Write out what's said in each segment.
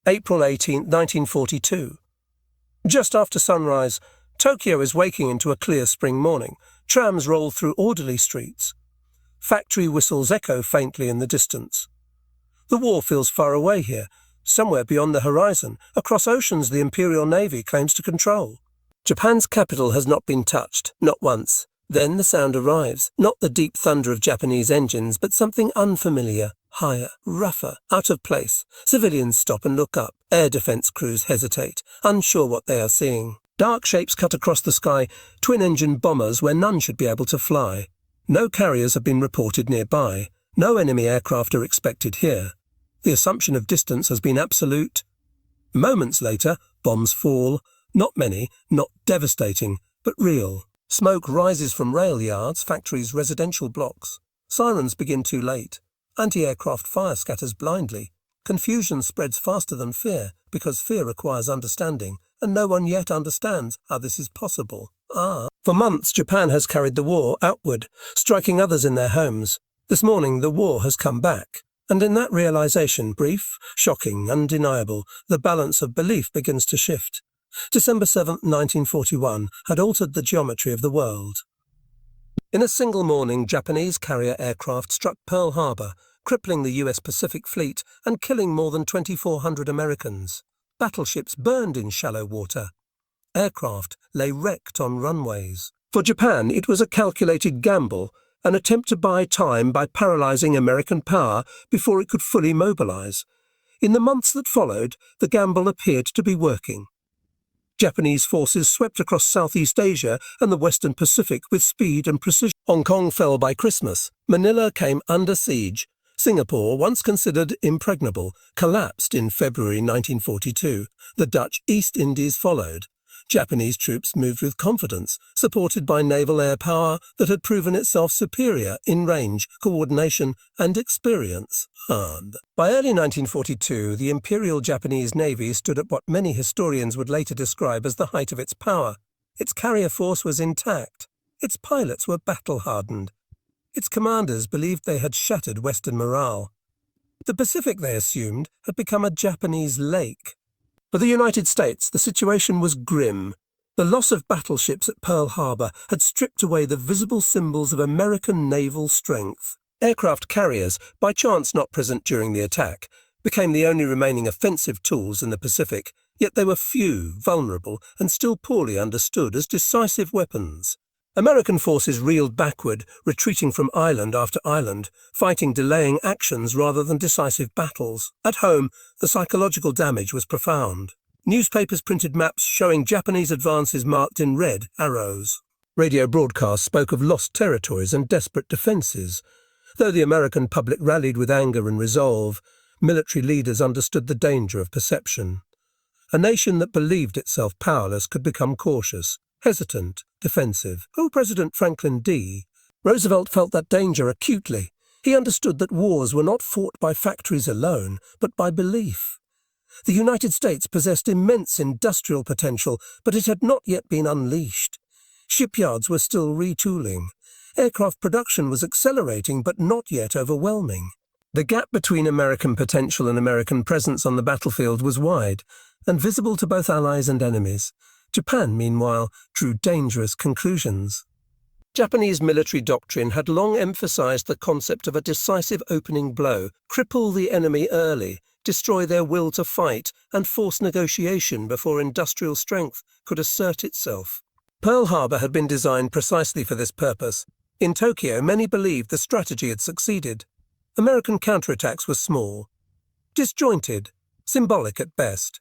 April 18, 1942. Just after sunrise, Tokyo is waking into a clear spring morning. Trams roll through orderly streets. Factory whistles echo faintly in the distance. The war feels far away here. Somewhere beyond the horizon, across oceans the Imperial Navy claims to control. Japan's capital has not been touched, not once. Then the sound arrives, not the deep thunder of Japanese engines, but something unfamiliar, higher, rougher, out of place. Civilians stop and look up. Air defense crews hesitate, unsure what they are seeing. Dark shapes cut across the sky, twin-engine bombers where none should be able to fly. No carriers have been reported nearby. No enemy aircraft are expected here. The assumption of distance has been absolute. Moments later, bombs fall. Not many, not devastating, but real. Smoke rises from rail yards, factories, residential blocks. Sirens begin too late. Anti-aircraft fire scatters blindly. Confusion spreads faster than fear, because fear requires understanding, and no one yet understands how this is possible. For months Japan has carried the war outward, striking others in their homes. This morning the war has come back. And in that realization, brief, shocking, undeniable, the balance of belief begins to shift. December 7, 1941, had altered the geometry of the world. In a single morning, Japanese carrier aircraft struck Pearl Harbor, crippling the US Pacific Fleet and killing more than 2,400 Americans. Battleships burned in shallow water. Aircraft lay wrecked on runways. For Japan, it was a calculated gamble, an attempt to buy time by paralyzing American power before it could fully mobilize. In the months that followed, the gamble appeared to be working. Japanese forces swept across Southeast Asia and the Western Pacific with speed and precision. Hong Kong fell by Christmas. Manila came under siege. Singapore, once considered impregnable, collapsed in February 1942. The Dutch East Indies followed. Japanese troops moved with confidence, supported by naval air power that had proven itself superior in range, coordination, and experience. By early 1942, the Imperial Japanese Navy stood at what many historians would later describe as the height of its power. Its carrier force was intact. Its pilots were battle-hardened. Its commanders believed they had shattered Western morale. The Pacific, they assumed, had become a Japanese lake. For the United States, the situation was grim. The loss of battleships at Pearl Harbor had stripped away the visible symbols of American naval strength. Aircraft carriers, by chance not present during the attack, became the only remaining offensive tools in the Pacific, yet they were few, vulnerable, and still poorly understood as decisive weapons. American forces reeled backward, retreating from island after island, fighting delaying actions rather than decisive battles. At home, the psychological damage was profound. Newspapers printed maps showing Japanese advances marked in red arrows. Radio broadcasts spoke of lost territories and desperate defences. Though the American public rallied with anger and resolve, military leaders understood the danger of perception. A nation that believed itself powerless could become cautious, hesitant, defensive. President Franklin D. Roosevelt felt that danger acutely. He understood that wars were not fought by factories alone, but by belief. The United States possessed immense industrial potential, but it had not yet been unleashed. Shipyards were still retooling. Aircraft production was accelerating, but not yet overwhelming. The gap between American potential and American presence on the battlefield was wide, and visible to both allies and enemies. Japan, meanwhile, drew dangerous conclusions. Japanese military doctrine had long emphasized the concept of a decisive opening blow, cripple the enemy early, destroy their will to fight, and force negotiation before industrial strength could assert itself. Pearl Harbor had been designed precisely for this purpose. In Tokyo, many believed the strategy had succeeded. American counterattacks were small, disjointed, symbolic at best.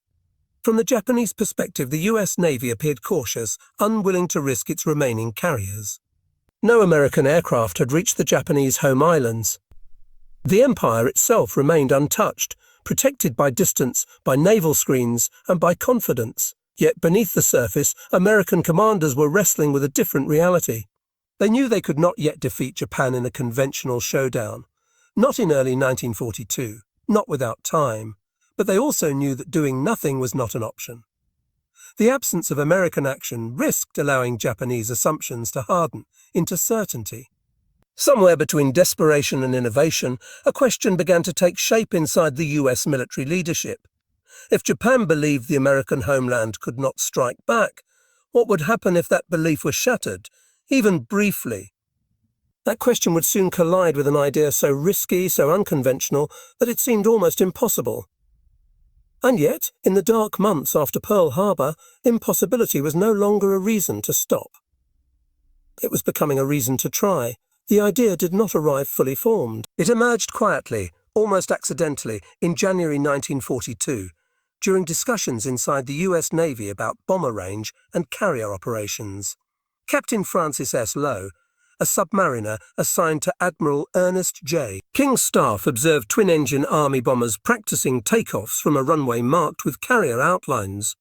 From the Japanese perspective, the US Navy appeared cautious, unwilling to risk its remaining carriers. No American aircraft had reached the Japanese home islands. The empire itself remained untouched, protected by distance, by naval screens, and by confidence. Yet beneath the surface, American commanders were wrestling with a different reality. They knew they could not yet defeat Japan in a conventional showdown. Not in early 1942, not without time. But they also knew that doing nothing was not an option. The absence of American action risked allowing Japanese assumptions to harden into certainty. Somewhere between desperation and innovation, a question began to take shape inside the US military leadership. If Japan believed the American homeland could not strike back, what would happen if that belief was shattered, even briefly? That question would soon collide with an idea so risky, so unconventional, that it seemed almost impossible. And yet, in the dark months after Pearl Harbor, impossibility was no longer a reason to stop. It was becoming a reason to try. The idea did not arrive fully formed. It emerged quietly, almost accidentally, in January 1942, during discussions inside the US Navy about bomber range and carrier operations. Captain Francis S. Lowe, a submariner assigned to Admiral Ernest J. King's staff, observed twin-engine Army bombers practicing takeoffs from a runway marked with carrier outlines.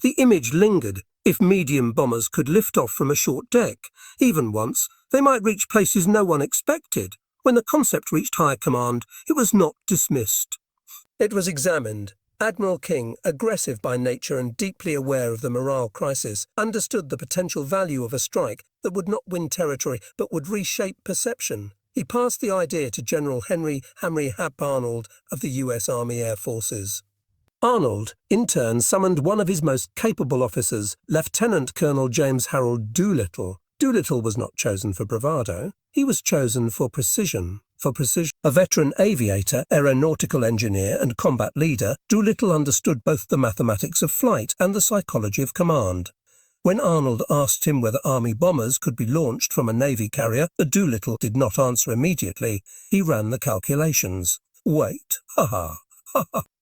The image lingered. If medium bombers could lift off from a short deck, even once, they might reach places no one expected. When the concept reached higher command, it was not dismissed. It was examined. Admiral King, aggressive by nature and deeply aware of the morale crisis, understood the potential value of a strike that would not win territory but would reshape perception. He passed the idea to General Henry Hap Arnold of the US Army Air Forces. Arnold, in turn, summoned one of his most capable officers, Lieutenant Colonel James Harold Doolittle. Doolittle was not chosen for bravado. He was chosen for precision. A veteran aviator, aeronautical engineer, and combat leader, Doolittle understood both the mathematics of flight and the psychology of command. When Arnold asked him whether Army bombers could be launched from a Navy carrier, Doolittle did not answer immediately. He ran the calculations. Weight, ha.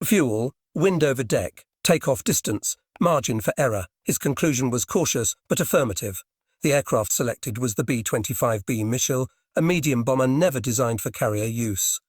Fuel, wind over deck, takeoff distance, margin for error. His conclusion was cautious but affirmative. The aircraft selected was the B-25B Michel, a medium bomber never designed for carrier use.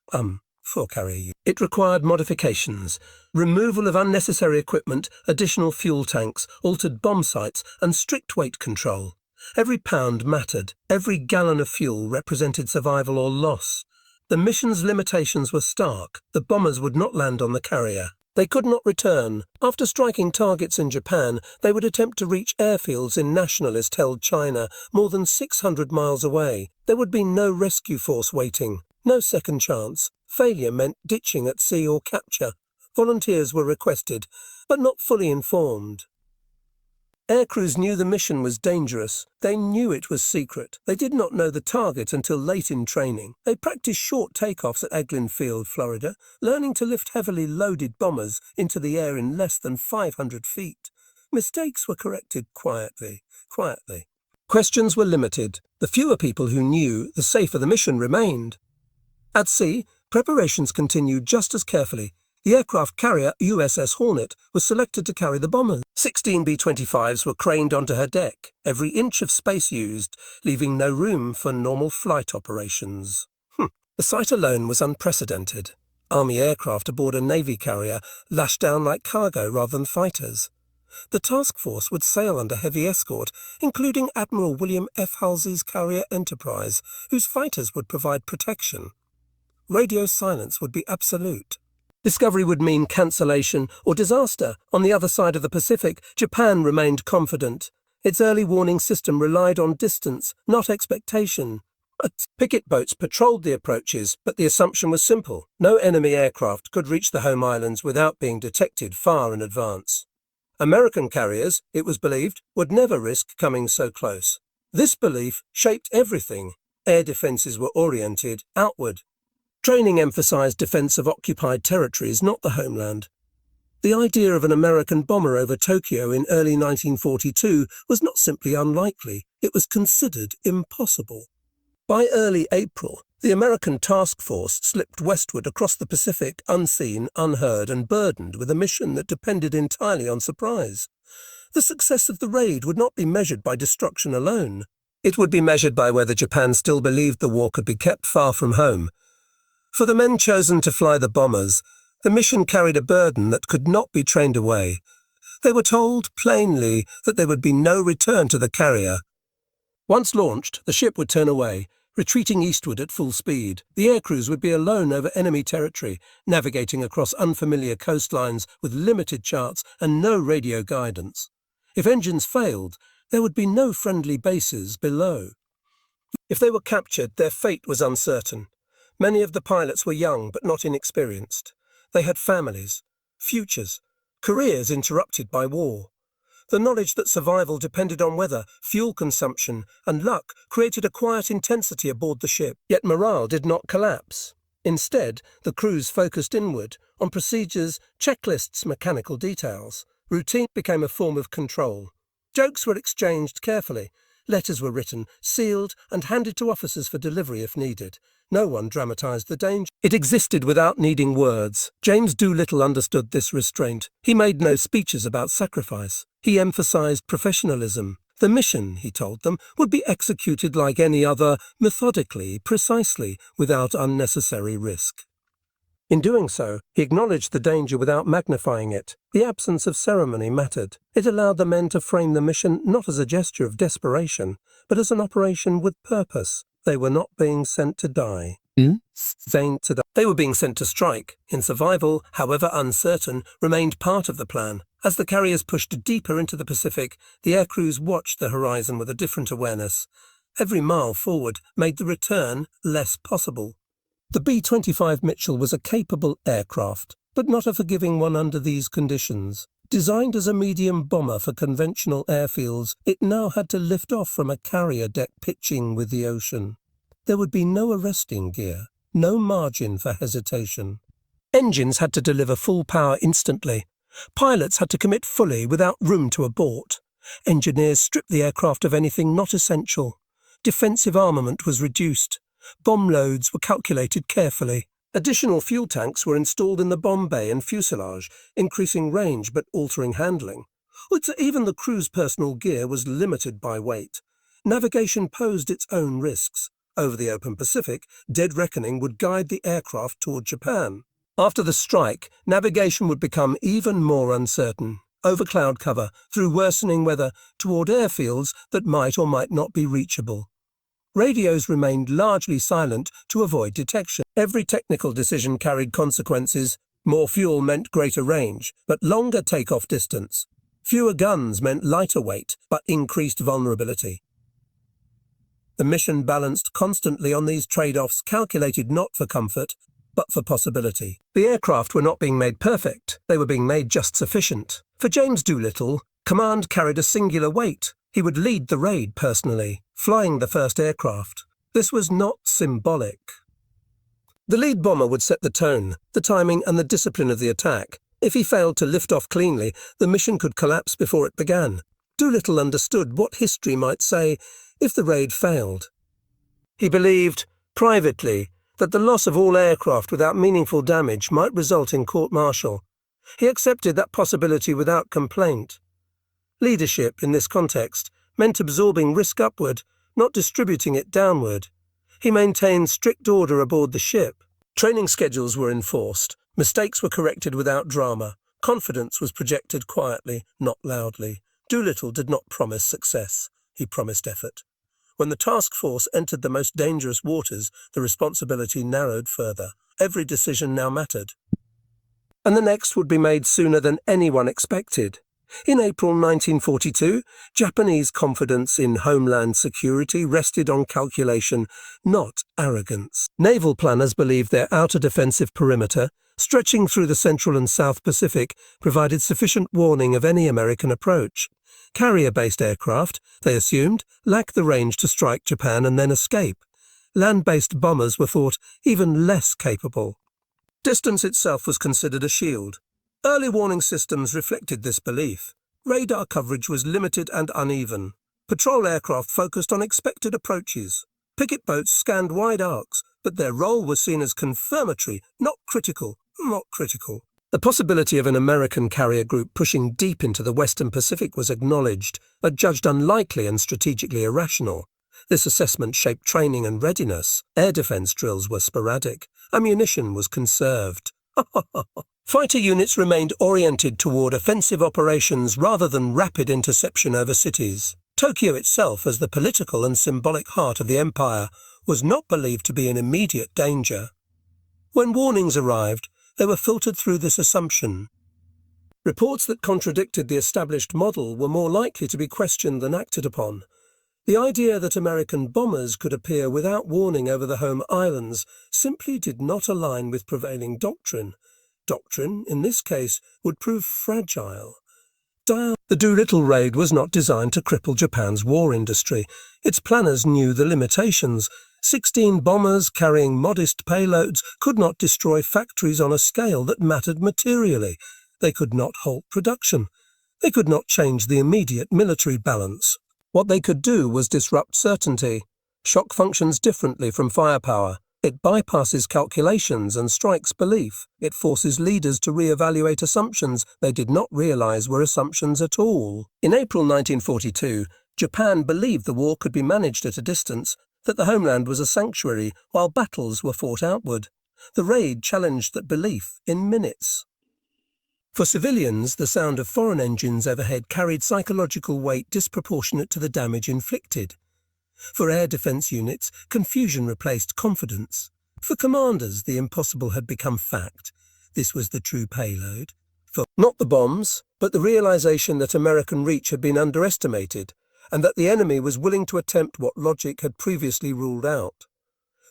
It required modifications, removal of unnecessary equipment, additional fuel tanks, altered bomb sights, and strict weight control. Every pound mattered. Every gallon of fuel represented survival or loss. The mission's limitations were stark. The bombers would not land on the carrier. They could not return. After striking targets in Japan, they would attempt to reach airfields in nationalist-held China, more than 600 miles away. There would be no rescue force waiting, no second chance. Failure meant ditching at sea or capture. Volunteers were requested, but not fully informed. Aircrews knew the mission was dangerous. They knew it was secret. They did not know the target until late in training. They practiced short takeoffs at Eglin Field, Florida, learning to lift heavily loaded bombers into the air in less than 500 feet. Mistakes were corrected quietly. Questions were limited. The fewer people who knew, the safer the mission remained. At sea, preparations continued just as carefully. The aircraft carrier USS Hornet was selected to carry the bombers. 16 B-25s were craned onto her deck, every inch of space used, leaving no room for normal flight operations. The sight alone was unprecedented. Army aircraft aboard a Navy carrier lashed down like cargo rather than fighters. The task force would sail under heavy escort, including Admiral William F. Halsey's carrier Enterprise, whose fighters would provide protection. Radio silence would be absolute. Discovery would mean cancellation or disaster. On the other side of the Pacific, Japan remained confident. Its early warning system relied on distance, not expectation. Picket boats patrolled the approaches, but the assumption was simple. No enemy aircraft could reach the home islands without being detected far in advance. American carriers, it was believed, would never risk coming so close. This belief shaped everything. Air defenses were oriented outward. Training emphasized defense of occupied territories, not the homeland. The idea of an American bomber over Tokyo in early 1942 was not simply unlikely, it was considered impossible. By early April, the American task force slipped westward across the Pacific, unseen, unheard, and burdened with a mission that depended entirely on surprise. The success of the raid would not be measured by destruction alone. It would be measured by whether Japan still believed the war could be kept far from home. For the men chosen to fly the bombers, the mission carried a burden that could not be trained away. They were told plainly that there would be no return to the carrier. Once launched, the ship would turn away, retreating eastward at full speed. The aircrews would be alone over enemy territory, navigating across unfamiliar coastlines with limited charts and no radio guidance. If engines failed, there would be no friendly bases below. If they were captured, their fate was uncertain. Many of the pilots were young but not inexperienced. They had families, futures. careers interrupted by war. The knowledge that survival depended on weather, fuel consumption, and luck created a quiet intensity aboard the ship. Yet morale did not collapse. Instead, the crews focused inward, on procedures, checklists, mechanical details. Routine became a form of control. Jokes were exchanged carefully. Letters were written, sealed, and handed to officers for delivery if needed. No one dramatized the danger. It existed without needing words. James Doolittle understood this restraint. He made no speeches about sacrifice. He emphasized professionalism. The mission, he told them, would be executed like any other, methodically, precisely, without unnecessary risk. In doing so, he acknowledged the danger without magnifying it. The absence of ceremony mattered. It allowed the men to frame the mission not as a gesture of desperation, but as an operation with purpose. They were not being sent to die. They were being sent to strike. In survival, however uncertain, remained part of the plan. As the carriers pushed deeper into the Pacific, the aircrews watched the horizon with a different awareness. Every mile forward made the return less possible. The B-25 Mitchell was a capable aircraft, but not a forgiving one under these conditions. Designed as a medium bomber for conventional airfields, it now had to lift off from a carrier deck pitching with the ocean. There would be no arresting gear, no margin for hesitation. Engines had to deliver full power instantly. Pilots had to commit fully without room to abort. Engineers stripped the aircraft of anything not essential. Defensive armament was reduced. Bomb loads were calculated carefully. Additional fuel tanks were installed in the bomb bay and fuselage, increasing range but altering handling. Even the crew's personal gear was limited by weight. Navigation posed its own risks. Over the open Pacific, dead reckoning would guide the aircraft toward Japan. After the strike, navigation would become even more uncertain. Over cloud cover, through worsening weather, toward airfields that might or might not be reachable. Radios remained largely silent to avoid detection. Every technical decision carried consequences. More fuel meant greater range, but longer takeoff distance. Fewer guns meant lighter weight, but increased vulnerability. The mission balanced constantly on these trade-offs, calculated not for comfort, but for possibility. The aircraft were not being made perfect. They were being made just sufficient. For James Doolittle, command carried a singular weight. He would lead the raid personally, flying the first aircraft. This was not symbolic. The lead bomber would set the tone, the timing and the discipline of the attack. If he failed to lift off cleanly, the mission could collapse before it began. Doolittle understood what history might say if the raid failed. He believed, privately, that the loss of all aircraft without meaningful damage might result in court-martial. He accepted that possibility without complaint. Leadership, in this context, meant absorbing risk upward, not distributing it downward. He maintained strict order aboard the ship. Training schedules were enforced. Mistakes were corrected without drama. Confidence was projected quietly, not loudly. Doolittle did not promise success. He promised effort. When the task force entered the most dangerous waters, the responsibility narrowed further. Every decision now mattered. And the next would be made sooner than anyone expected. In April 1942, Japanese confidence in homeland security rested on calculation, not arrogance. Naval planners believed their outer defensive perimeter, stretching through the Central and South Pacific, provided sufficient warning of any American approach. Carrier-based aircraft, they assumed, lacked the range to strike Japan and then escape. Land-based bombers were thought even less capable. Distance itself was considered a shield. Early warning systems reflected this belief. Radar coverage was limited and uneven. Patrol aircraft focused on expected approaches. Picket boats scanned wide arcs, but their role was seen as confirmatory, not critical. The possibility of an American carrier group pushing deep into the Western Pacific was acknowledged, but judged unlikely and strategically irrational. This assessment shaped training and readiness. Air defense drills were sporadic. Ammunition was conserved. Fighter units remained oriented toward offensive operations rather than rapid interception over cities. Tokyo itself, as the political and symbolic heart of the empire, was not believed to be in immediate danger. When warnings arrived, they were filtered through this assumption. Reports that contradicted the established model were more likely to be questioned than acted upon. The idea that American bombers could appear without warning over the home islands simply did not align with prevailing doctrine. Doctrine, in this case, would prove fragile. The Doolittle Raid was not designed to cripple Japan's war industry. Its planners knew the limitations. 16 bombers carrying modest payloads could not destroy factories on a scale that mattered materially. They could not halt production. They could not change the immediate military balance. What they could do was disrupt certainty. Shock functions differently from firepower. It bypasses calculations and strikes belief. It forces leaders to re-evaluate assumptions they did not realize were assumptions at all. In April 1942, Japan believed the war could be managed at a distance, that the homeland was a sanctuary while battles were fought outward. The raid challenged that belief in minutes. For civilians, the sound of foreign engines overhead carried psychological weight disproportionate to the damage inflicted. For air defense units, confusion replaced confidence. For commanders, the impossible had become fact. This was the true payload. For not the bombs, but the realization that American reach had been underestimated, and that the enemy was willing to attempt what logic had previously ruled out.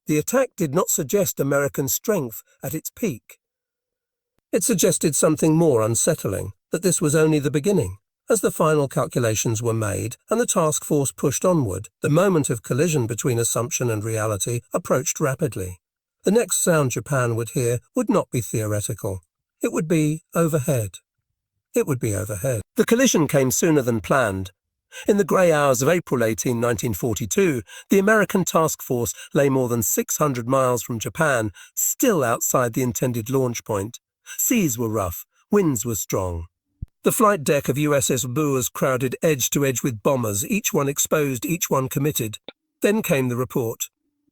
The attack did not suggest American strength at its peak. It suggested something more unsettling, that this was only the beginning. As the final calculations were made and the task force pushed onward, the moment of collision between assumption and reality approached rapidly. The next sound Japan would hear would not be theoretical. It would be overhead. It would be overhead. The collision came sooner than planned. In the grey hours of April 18, 1942, the American task force lay more than 600 miles from Japan, still outside the intended launch point. Seas were rough, winds were strong. The flight deck of USS Bu was crowded edge to edge with bombers, each one exposed, each one committed. Then came the report.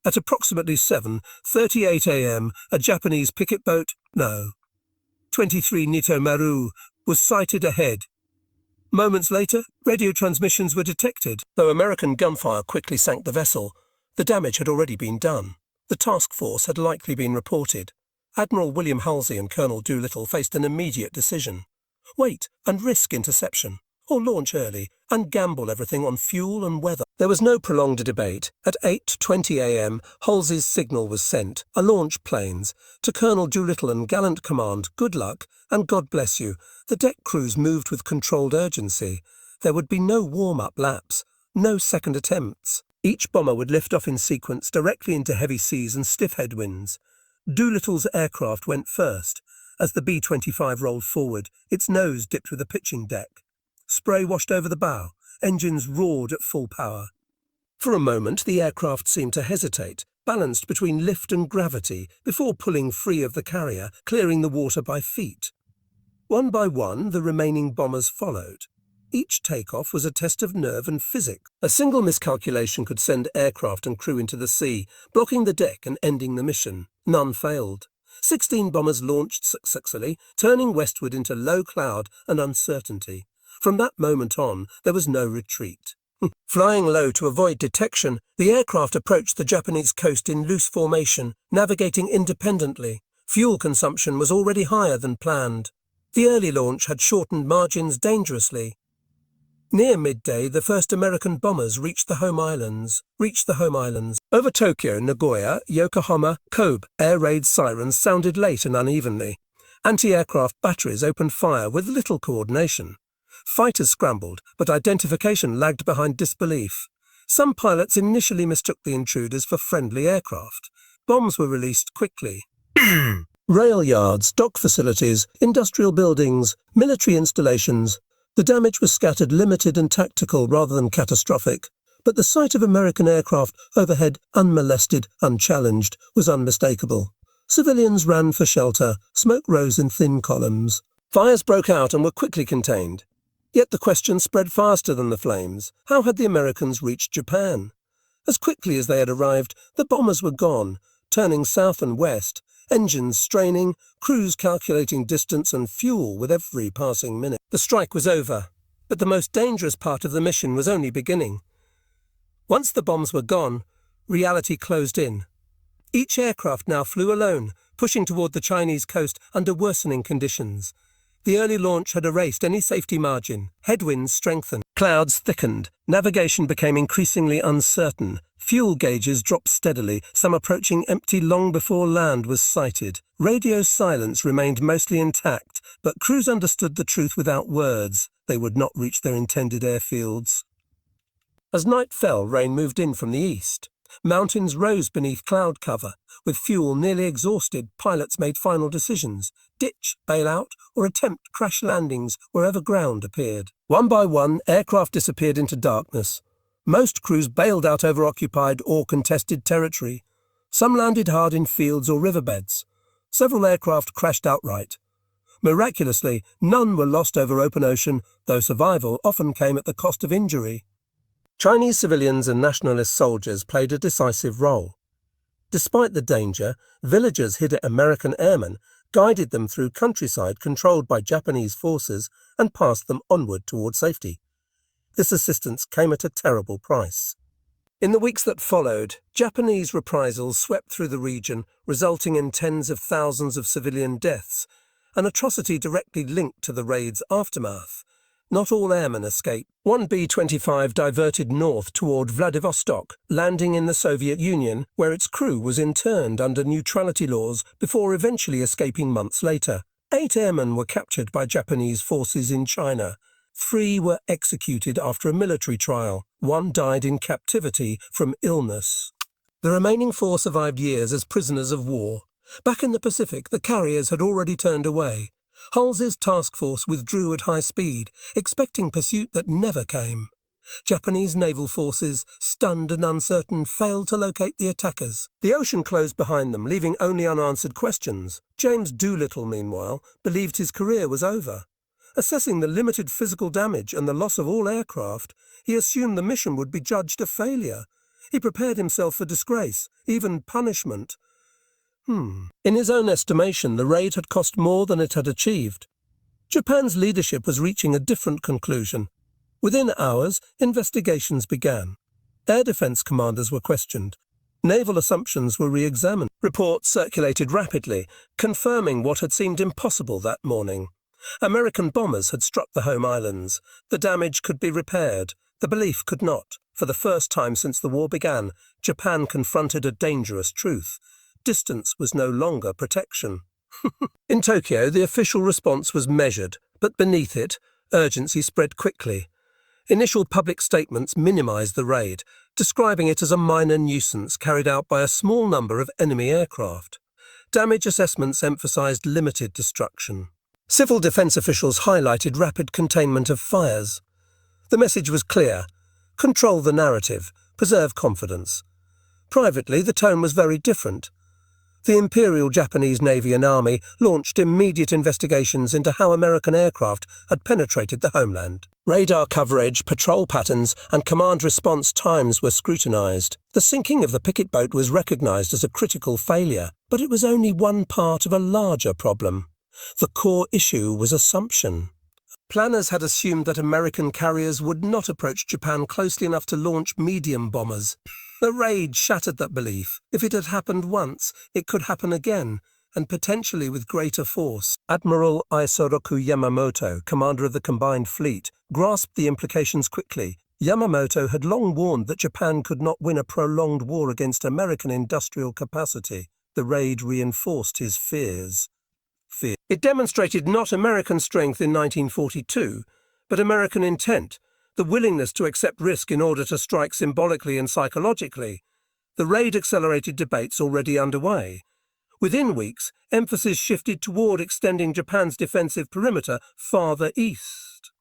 At approximately 7:38 a.m., a Japanese picket boat, 23 Nito Maru, was sighted ahead. Moments later, radio transmissions were detected. Though American gunfire quickly sank the vessel, the damage had already been done. The task force had likely been reported. Admiral William Halsey and Colonel Doolittle faced an immediate decision. Wait and risk interception, or launch early and gamble everything on fuel and weather. There was no prolonged debate. At 8:20 a.m., Halsey's signal was sent, a launch planes. To Colonel Doolittle and gallant command, good luck and God bless you. The deck crews moved with controlled urgency. There would be no warm-up laps, no second attempts. Each bomber would lift off in sequence directly into heavy seas and stiff headwinds. Doolittle's aircraft went first. As the B-25 rolled forward, its nose dipped with a pitching deck. Spray washed over the bow. Engines roared at full power. For a moment, the aircraft seemed to hesitate, balanced between lift and gravity, before pulling free of the carrier, clearing the water by feet. One by one, the remaining bombers followed. Each takeoff was a test of nerve and physics. A single miscalculation could send aircraft and crew into the sea, blocking the deck and ending the mission. None failed. 16 bombers launched successfully, turning westward into low cloud and uncertainty. From that moment on, there was no retreat. Flying low to avoid detection, the aircraft approached the Japanese coast in loose formation, navigating independently. Fuel consumption was already higher than planned. The early launch had shortened margins dangerously. Near midday, the first American bombers reached the home islands. Over Tokyo, Nagoya, Yokohama, Kobe, air raid sirens sounded late and unevenly. Anti-aircraft batteries opened fire with little coordination. Fighters scrambled, but identification lagged behind disbelief. Some pilots initially mistook the intruders for friendly aircraft. Bombs were released quickly. Rail yards, dock facilities, industrial buildings, military installations. The damage was scattered, limited and tactical rather than catastrophic. But the sight of American aircraft overhead, unmolested, unchallenged, was unmistakable. Civilians ran for shelter. Smoke rose in thin columns. Fires broke out and were quickly contained. Yet the question spread faster than the flames. How had the Americans reached Japan? As quickly as they had arrived, the bombers were gone, turning south and west, engines straining, crews calculating distance and fuel with every passing minute. The strike was over, but the most dangerous part of the mission was only beginning. Once the bombs were gone, reality closed in. Each aircraft now flew alone, pushing toward the Chinese coast under worsening conditions. The early launch had erased any safety margin. Headwinds strengthened. Clouds thickened. Navigation became increasingly uncertain. Fuel gauges dropped steadily, some approaching empty long before land was sighted. Radio silence remained mostly intact, but crews understood the truth without words. They would not reach their intended airfields. As night fell, rain moved in from the east. Mountains rose beneath cloud cover. With fuel nearly exhausted, pilots made final decisions: ditch, bail out, or attempt crash landings wherever ground appeared. One by one, aircraft disappeared into darkness. Most crews bailed out over occupied or contested territory. Some landed hard in fields or riverbeds. Several aircraft crashed outright. Miraculously, none were lost over open ocean, though survival often came at the cost of injury. Chinese civilians and nationalist soldiers played a decisive role. Despite the danger, villagers hid American airmen, guided them through countryside controlled by Japanese forces, and passed them onward toward safety. This assistance came at a terrible price. In the weeks that followed, Japanese reprisals swept through the region, resulting in tens of thousands of civilian deaths, an atrocity directly linked to the raid's aftermath. Not all airmen escaped. One B-25 diverted north toward Vladivostok, landing in the Soviet Union, where its crew was interned under neutrality laws before eventually escaping months later. 8 airmen were captured by Japanese forces in China. 3 were executed after a military trial. 1 died in captivity from illness. The remaining 4 survived years as prisoners of war. Back in the Pacific, the carriers had already turned away. Halsey's task force withdrew at high speed, expecting pursuit that never came. Japanese naval forces, stunned and uncertain, failed to locate the attackers. The ocean closed behind them, leaving only unanswered questions. James Doolittle, meanwhile, believed his career was over. Assessing the limited physical damage and the loss of all aircraft, he assumed the mission would be judged a failure. He prepared himself for disgrace, even punishment. In his own estimation, the raid had cost more than it had achieved. Japan's leadership was reaching a different conclusion. Within hours, investigations began. Air defense commanders were questioned. Naval assumptions were re-examined. Reports circulated rapidly, confirming what had seemed impossible that morning. American bombers had struck the home islands. The damage could be repaired. The belief could not. For the first time since the war began, Japan confronted a dangerous truth. Distance was no longer protection. In Tokyo, the official response was measured, but beneath it, urgency spread quickly. Initial public statements minimized the raid, describing it as a minor nuisance carried out by a small number of enemy aircraft. Damage assessments emphasized limited destruction. Civil defense officials highlighted rapid containment of fires. The message was clear: control the narrative, preserve confidence. Privately, the tone was very different. The Imperial Japanese Navy and Army launched immediate investigations into how American aircraft had penetrated the homeland. Radar coverage, patrol patterns, and command response times were scrutinized. The sinking of the picket boat was recognized as a critical failure, but it was only one part of a larger problem. The core issue was assumption. Planners had assumed that American carriers would not approach Japan closely enough to launch medium bombers. The raid shattered that belief. If it had happened once, it could happen again, and potentially with greater force. Admiral Isoroku Yamamoto, commander of the combined fleet, grasped the implications quickly. Yamamoto had long warned that Japan could not win a prolonged war against American industrial capacity. The raid reinforced his fears. It demonstrated not American strength in 1942, but American intent, the willingness to accept risk in order to strike symbolically and psychologically. The raid accelerated debates already underway. Within weeks, emphasis shifted toward extending Japan's defensive perimeter farther east.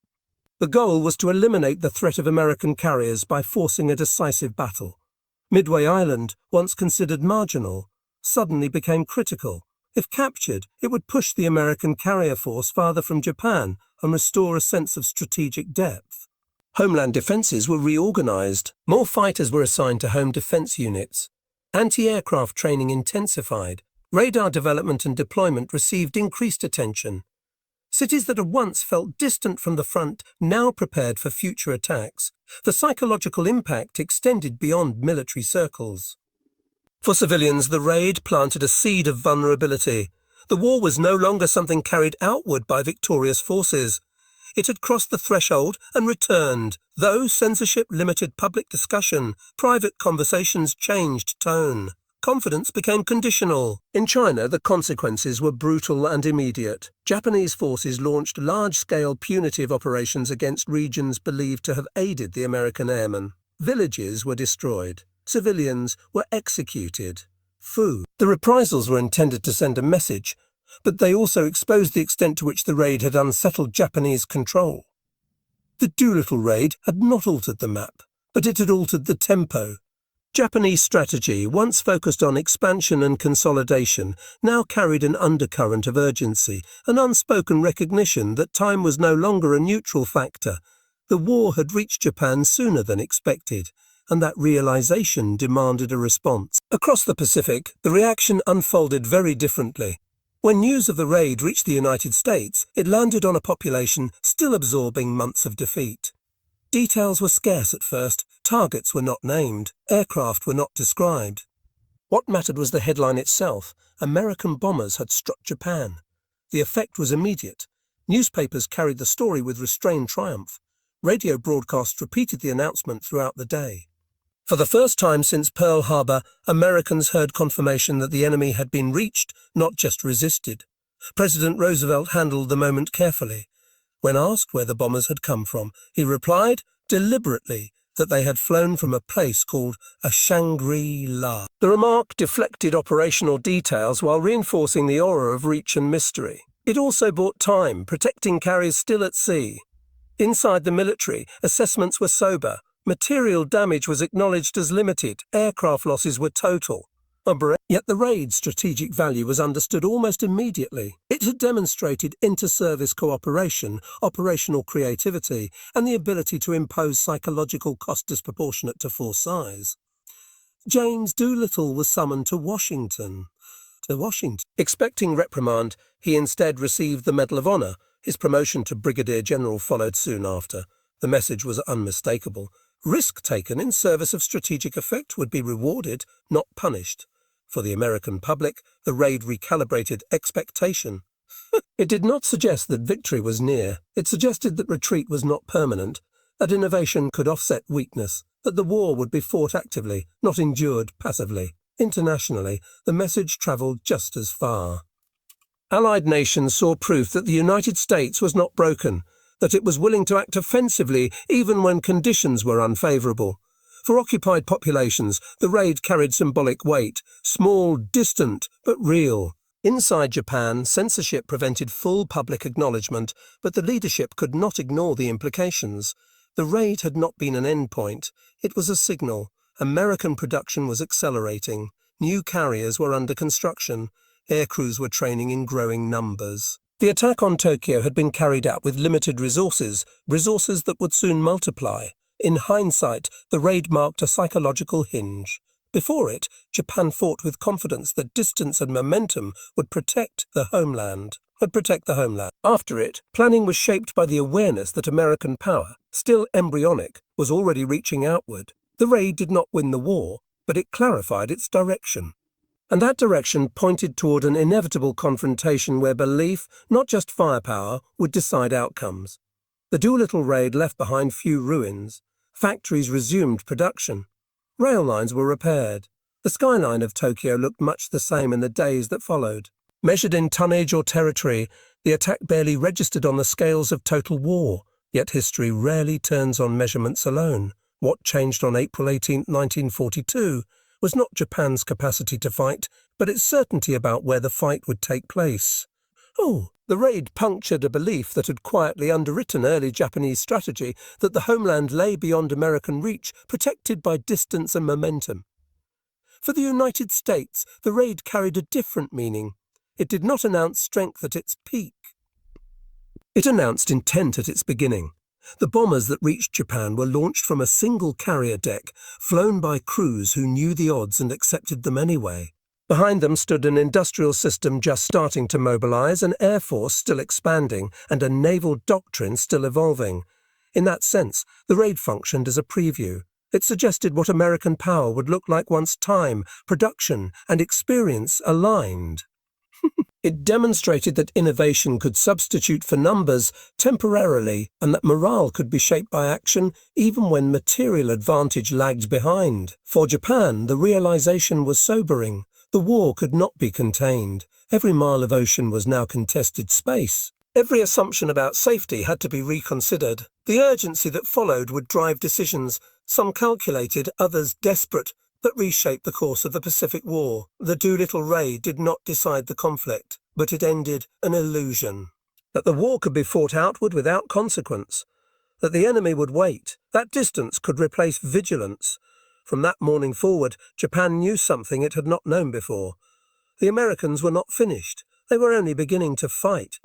The goal was to eliminate the threat of American carriers by forcing a decisive battle. Midway Island, once considered marginal, suddenly became critical. If captured, it would push the American carrier force farther from Japan and restore a sense of strategic depth. Homeland defenses were reorganized. More fighters were assigned to home defense units. Anti-aircraft training intensified. Radar development and deployment received increased attention. Cities that had once felt distant from the front now prepared for future attacks. The psychological impact extended beyond military circles. For civilians, the raid planted a seed of vulnerability. The war was no longer something carried outward by victorious forces. It had crossed the threshold and returned. Though censorship limited public discussion, private conversations changed tone. Confidence became conditional. In China, the consequences were brutal and immediate. Japanese forces launched large-scale punitive operations against regions believed to have aided the American airmen. Villages were destroyed. Civilians were executed. The reprisals were intended to send a message, but they also exposed the extent to which the raid had unsettled Japanese control. The Doolittle Raid had not altered the map, but it had altered the tempo. Japanese strategy, once focused on expansion and consolidation, now carried an undercurrent of urgency, an unspoken recognition that time was no longer a neutral factor. The war had reached Japan sooner than expected, and that realization demanded a response. Across the Pacific, the reaction unfolded very differently. When news of the raid reached the United States, it landed on a population still absorbing months of defeat. Details were scarce at first, targets were not named, aircraft were not described. What mattered was the headline itself: American bombers had struck Japan. The effect was immediate. Newspapers carried the story with restrained triumph. Radio broadcasts repeated the announcement throughout the day. For the first time since Pearl Harbor, Americans heard confirmation that the enemy had been reached, not just resisted. President Roosevelt handled the moment carefully. When asked where the bombers had come from, he replied, deliberately, that they had flown from a place called a Shangri-La. The remark deflected operational details while reinforcing the aura of reach and mystery. It also bought time, protecting carriers still at sea. Inside the military, assessments were sober. Material damage was acknowledged as limited. Aircraft losses were total. Yet the raid's strategic value was understood almost immediately. It had demonstrated inter-service cooperation, operational creativity, and the ability to impose psychological cost disproportionate to force size. James Doolittle was summoned to Washington. Expecting reprimand, he instead received the Medal of Honor. His promotion to Brigadier General followed soon after. The message was unmistakable. Risk taken in service of strategic effect would be rewarded, not punished. For the American public, the raid recalibrated expectation. It did not suggest that victory was near. It suggested that retreat was not permanent, that innovation could offset weakness, that the war would be fought actively, not endured passively. Internationally, the message travelled just as far. Allied nations saw proof that the United States was not broken, that it was willing to act offensively even when conditions were unfavourable. For occupied populations, the raid carried symbolic weight, small, distant, but real. Inside Japan, censorship prevented full public acknowledgement, but the leadership could not ignore the implications. The raid had not been an endpoint. It was a signal. American production was accelerating. New carriers were under construction. Aircrews were training in growing numbers. The attack on Tokyo had been carried out with limited resources that would soon multiply. In hindsight, the raid marked a psychological hinge. Before it, Japan fought with confidence that distance and momentum would protect the homeland. After it, planning was shaped by the awareness that American power, still embryonic, was already reaching outward. The raid did not win the war, but it clarified its direction. And that direction pointed toward an inevitable confrontation where belief, not just firepower, would decide outcomes. The Doolittle Raid left behind few ruins. Factories resumed production. Rail lines were repaired. The skyline of Tokyo looked much the same in the days that followed. Measured in tonnage or territory, the attack barely registered on the scales of total war, yet history rarely turns on measurements alone. What changed on April 18, 1942, was not Japan's capacity to fight, but its certainty about where the fight would take place. The raid punctured a belief that had quietly underwritten early Japanese strategy that the homeland lay beyond American reach, protected by distance and momentum. For the United States, the raid carried a different meaning. It did not announce strength at its peak. It announced intent at its beginning. The bombers that reached Japan were launched from a single carrier deck, flown by crews who knew the odds and accepted them anyway. Behind them stood an industrial system just starting to mobilize, an air force still expanding, and a naval doctrine still evolving. In that sense, the raid functioned as a preview. It suggested what American power would look like once time, production, and experience aligned. It demonstrated that innovation could substitute for numbers temporarily and that morale could be shaped by action even when material advantage lagged behind. For Japan, the realization was sobering. The war could not be contained. Every mile of ocean was now contested space. Every assumption about safety had to be reconsidered. The urgency that followed would drive decisions, some calculated, others desperate, that reshaped the course of the Pacific War. The Doolittle Raid did not decide the conflict, but it ended an illusion. That the war could be fought outward without consequence. That the enemy would wait. That distance could replace vigilance. From that morning forward, Japan knew something it had not known before. The Americans were not finished. They were only beginning to fight.